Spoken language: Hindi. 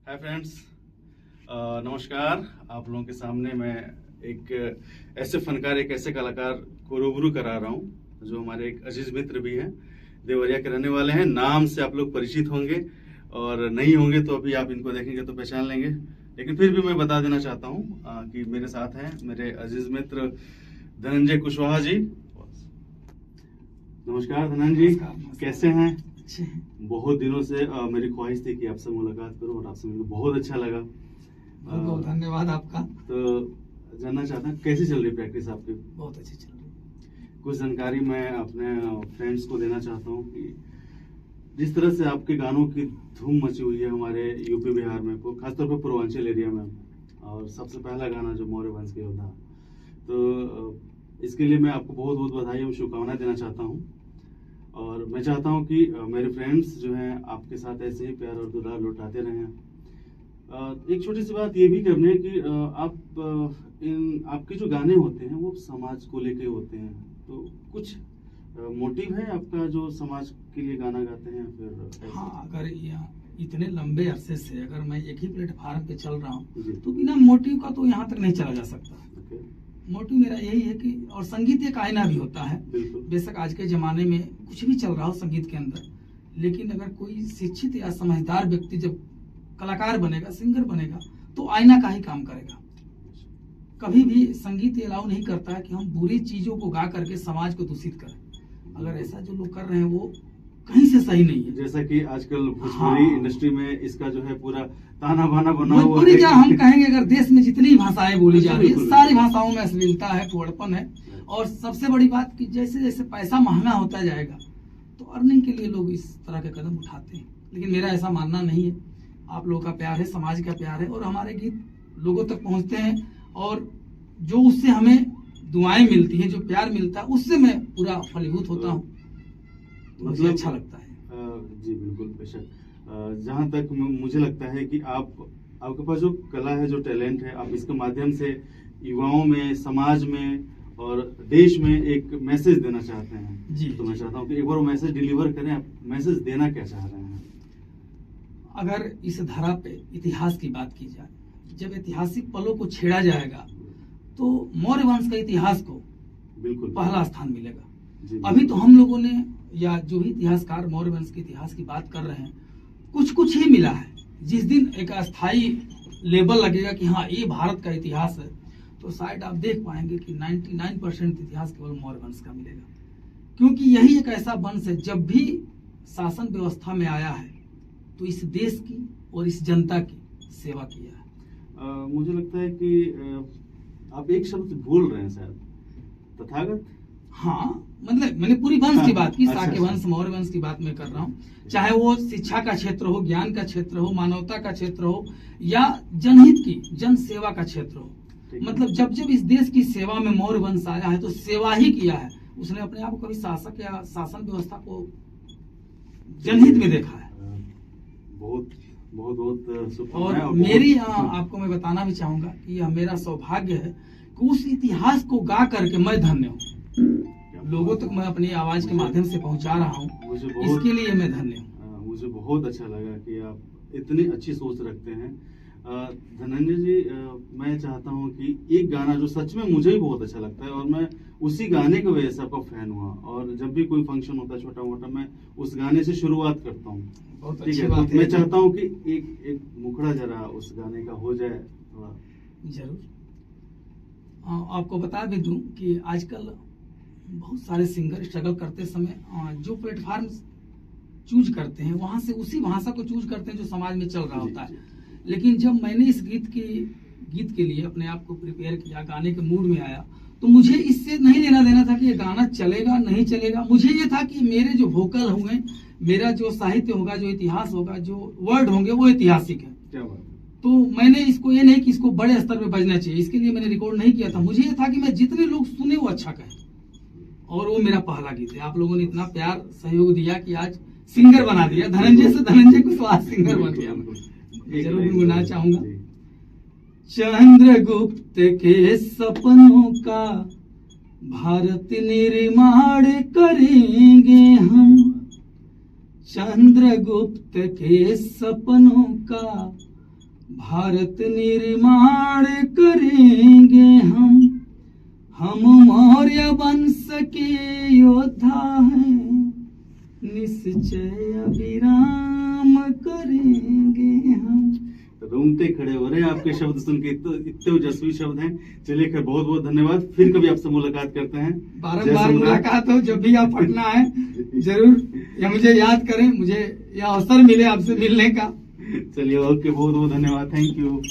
हाय फ्रेंड्स, नमस्कार। आप लोगों के सामने मैं एक ऐसे फनकार, एक ऐसे कलाकार को रूबरू करा रहा हूँ जो हमारे एक अजीज मित्र भी हैं, देवरिया के रहने वाले हैं। नाम से आप लोग परिचित होंगे और नहीं होंगे तो अभी आप इनको देखेंगे तो पहचान लेंगे, लेकिन फिर भी मैं बता देना चाहता हूँ कि मेरे साथ हैं मेरे अजीज मित्र धनंजय कुशवाहा जी। नमस्कार धनंजय जी, कैसे हैं? बहुत दिनों से मेरी ख्वाहिश थी कि आपसे मुलाकात करूं और आपसे मिलकर बहुत अच्छा लगा। बहुत बहुत धन्यवाद आपका। तो जानना चाहता हूं कैसी चल रही प्रैक्टिस आपकी? बहुत अच्छी चल रही। कुछ जानकारी मैं अपने फ्रेंड्स को देना चाहता हूं कि जिस तरह से आपके गानों की धूम मची हुई है हमारे यूपी बिहार में, खासतौर पर पूर्वांचल एरिया में, और सबसे पहला गाना जो मौर्य वंश के योद्धा, तो इसके लिए मैं आपको बहुत बहुत बधाई और शुभकामनाएं देना चाहता हूँ। और मैं चाहता हूं कि मेरे फ्रेंड्स जो हैं आपके साथ ऐसे ही प्यार और दुलार लौटाते रहें। एक छोटी सी बात ये भी करनी है कि आपके जो गाने होते हैं वो समाज को लेके होते हैं, तो कुछ मोटिव है आपका जो समाज के लिए गाना गाते हैं? फिर हाँ, अगर इतने लंबे अरसे से अगर मैं एक ही प्लेटफार्म पे चल रहा हूँ तो बिना मोटिव का तो यहाँ तक नहीं चला जा सकता। मोटिव मेरा यही है कि, और संगीत एक आईना भी होता है। बेशक आज के जमाने में कुछ भी चल रहा हो संगीत के अंदर, लेकिन अगर कोई शिक्षित या समझदार व्यक्ति जब कलाकार बनेगा, सिंगर बनेगा, तो आईना का ही काम करेगा। कभी भी संगीत अलाउ नहीं करता है कि हम बुरी चीजों को गा करके समाज को दूषित करें। अगर ऐसा जो लोग कर रहे हैं वो कहीं से सही नहीं है। जैसा कि आजकल भोजपुरी इंडस्ट्री में इसका जो है पूरा ताना बाना बना हुआ है। क्या हम कहेंगे, अगर देश में जितनी भाषाएं बोली जा रही है सारी भाषाओं में अश्लीलता है, फुहड़पन है। और सबसे बड़ी बात कि जैसे जैसे पैसा महंगा होता जाएगा तो अर्निंग के लिए लोग इस तरह के कदम उठाते हैं, लेकिन मेरा ऐसा मानना नहीं है। आप लोगों का प्यार है, समाज का प्यार है, और हमारे गीत लोगों तक पहुंचते हैं, और जो उससे हमें दुआएं मिलती हैं, जो प्यार मिलता है, उससे मैं पूरा फलीभूत होता हूँ। मतलब अच्छा लगता है। जी बिल्कुल, बेशक। जहाँ तक मुझे लगता है कि आपके पास जो कला है, जो टैलेंट है, आप इसके माध्यम से युवाओं में, समाज में और देश में एक मैसेज देना चाहते हैं जी। तो मैं चाहता हूँ कि एक बार वो मैसेज डिलीवर करें। आप मैसेज देना क्या चाह रहे हैं? अगर इस धरा पे इतिहास की बात की जाए, जब ऐतिहासिक पलों को छेड़ा जाएगा तो मौर्य वंश का इतिहास को बिल्कुल पहला स्थान मिलेगा। अभी तो हम लोगों ने, या जो भी इतिहासकार मौर्य वंश के इतिहास की बात कर रहे हैं, कुछ ही मिला है। जिस दिन एक अस्थायी लेबल लगेगा कि हाँ ये भारत का इतिहास है, तो शायद आप देख पाएंगे कि 99% इतिहास केवल मौर्य वंश का मिलेगा। क्योंकि यही एक ऐसा वंश है, जब भी शासन व्यवस्था में आया है तो इस देश की और इस जनता की सेवा किया है। मुझे लगता है कि आप एक शब्द भूल रहे हैं शायद, तथागत। हाँ, मतलब मैंने पूरी वंश की बात की, शाक्य वंश, मौर्य वंश की बात मैं कर रहा हूँ। चाहे वो शिक्षा का क्षेत्र हो, ज्ञान का क्षेत्र हो, मानवता का क्षेत्र हो, या जनहित की, जन सेवा का क्षेत्र हो। मतलब जब जब इस देश की सेवा में मौर्य वंश आया है तो सेवा ही किया है। उसने अपने आप को कभी शासक या शासन व्यवस्था को जनहित में देखा है। बहुत बहुत बहुत। और मेरी आपको मैं बताना भी चाहूंगा कि यह मेरा सौभाग्य है कि उस इतिहास को गा करके मैं धन्य हूँ। लोगों तक मैं अपनी आवाज के माध्यम से पहुंचा रहा हूँ, इसके लिए मैं धन्य हूँ। मुझे बहुत अच्छा लगा कि आप इतनी अच्छी सोच रखते हैं। धनंजय जी, मैं चाहता हूँ कि एक गाना जो सच में मुझे ही बहुत अच्छा लगता है, और मैं उसी गाने की वजह से आपका फैन हुआ, और जब भी कोई फंक्शन होता है छोटा मोटा, मैं उस गाने से शुरुआत करता हूँ। ठीक है, तो मैं चाहता हूँ कि एक मुखड़ा जरा उस गाने का हो जाए थोड़ा। जरूर। आपको बता भी दूं कि आजकल बहुत सारे सिंगर स्ट्रगल करते समय जो प्लेटफार्म चूज करते हैं वहां से उसी भाषा को चूज करते हैं जो समाज में चल रहा होता है। लेकिन जब मैंने इस गीत के लिए अपने आप को प्रिपेयर किया, गाने के मूड में आया, तो मुझे इससे नहीं लेना देना था कि ये गाना चलेगा नहीं चलेगा। मुझे ये था कि मेरे जो वोकल हुए, मेरा जो साहित्य होगा, जो इतिहास होगा, जो वर्ड होंगे, वो ऐतिहासिक है। क्या बात। तो मैंने इसको ये नहीं कि इसको बड़े स्तर पे बजना चाहिए, इसके लिए मैंने रिकॉर्ड नहीं किया था। मुझे ये था कि मैं जितने लोग सुने वो अच्छा कहें, और वो मेरा पहला गीत है। आप लोगों ने इतना प्यार सहयोग दिया कि आज सिंगर बना दिया। धनंजय से धनंजय कुशवाहा सिंगर बन गया। मैं जरूर गुनगुनाना चाहूंगा। चंद्रगुप्त के सपनों का भारत निर्माण करेंगे हम, चंद्रगुप्त के सपनों का भारत निर्माण करेंगे हम मौर्य वंश के योद्धा हैं, निश्चय विराम करेंगे हम। रूमते खड़े हो रहे हैं आपके शब्द सुन के, इतने ओजस्वी शब्द हैं। चलिए खैर, बहुत बहुत धन्यवाद। फिर कभी आपसे मुलाकात करते हैं। बारंबार मुलाकात हो, जब भी आप पटना आए जरूर या मुझे याद करें, मुझे यह अवसर मिले आपसे मिलने का। चलिए, ओके, बहुत बहुत धन्यवाद, थैंक यू।